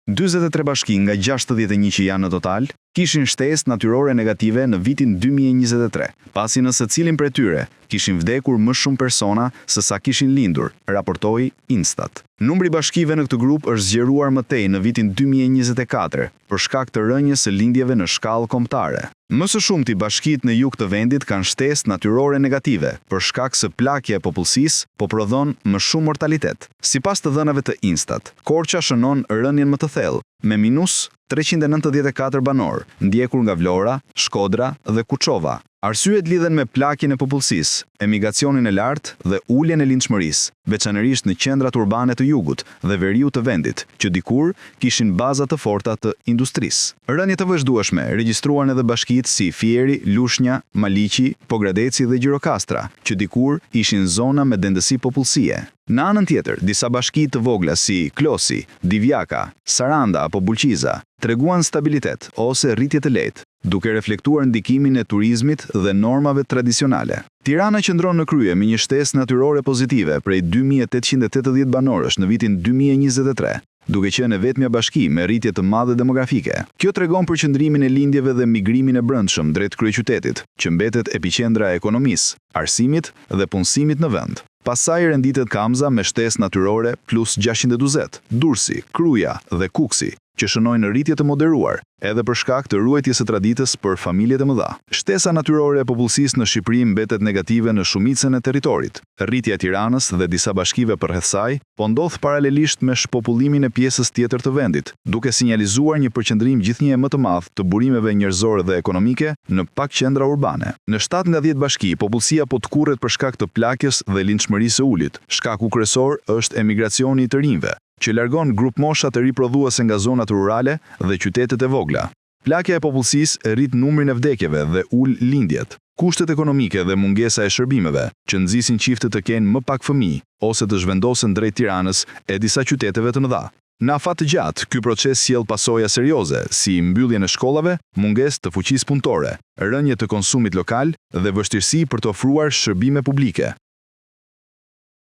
43 bashki nga 61 që janë në total, kishin shtesë natyrore negative në vitin 2023, pasi në secilin prej tyre kishin vdekur më shumë persona se sa kishin lindur, raportoi Instat. Numri bashkive në këtë grup është zgjeruar më tej në vitin 2024 për shkak të rënjes së lindjeve në shkallë kombëtare. Më së shumti bashkitë në jug të vendit kanë shtesë natyrore negative për shkak se plakja e popullsisë po prodhon më shumë mortalitet. Sipas të dhënave të Instat, Korça shënon rënjen më të thellë me minus 394 banor, ndjekur nga Vlora, Shkodra dhe Kuçova. Arsyet lidhen me plakjen e popullsisë, emigracionin e lartë dhe uljen e lindshmërisë, veçanërisht në qendrat urbane të jugut dhe veriut të vendit, që dikur kishin baza të forta të industrisë. Rënje të vazhdueshme regjistruan edhe bashkitë si Fieri, Lushnja, Maliqi, Pogradeci dhe Gjirokastra, që dikur ishin zona me dendësi popullsie. Në anën tjetër, disa bashki të vogla si Klosi, Divjaka, Saranda apo Bulqiza treguan stabilitet ose rritje të lehtë, duke reflektuar ndikimin e turizmit dhe normave tradicionale. Tirana qëndron në krye me një shtesë natyrore pozitive prej 2880 banorësh në vitin 2023, duke qenë vetmja bashki me rritje të madhe demografike. Kjo tregon për qëndrimin e lindjeve dhe migrimin e brendshëm drejt kryeqytetit, që mbetet epiqendra e ekonomisë, arsimit dhe punësimit në vend. Pasaj renditet Kamza me shtesë natyrore plus 620, Durrësi, Kruja dhe Kuksi, që shënojnë rritje të moderuar, edhe për shkak të ruajtjes së traditës për familjet e mëdha. Shtesa natyrore e popullsisë në Shqipëri mbetet negative në shumicën e territorit. Rritja e Tiranës dhe disa bashkive përreth saj po ndodh paralelisht me shpopullimin e pjesës tjetër të vendit, duke sinjalizuar një përqendrim gjithnjë më të madh të burimeve njerëzore dhe ekonomike në pak qendra urbane. Në 7 nga 10 bashki, popullsia po tkurret për shkak të plakjes dhe lindshmërisë së ulit. Shkaku kryesor është emigracioni i të rinjve, që largon grup mosha të riprodhuese nga zonat rurale dhe qytetet e vogla. Plakja e popullsisë rrit numrin e vdekjeve dhe ul lindjet. Kushtet ekonomike dhe mungesa e shërbimeve, që nxisin qiftet të kenë më pak fëmijë ose të zhvendosen drejt Tiranës e disa qyteteve të mëdha. Në afat të gjatë, ky proces sjell pasoja serioze, si mbylljen e shkollave, mungesë të fuqisë punëtore, rënje të konsumit lokal dhe vështirësi për të ofruar shërbime publike.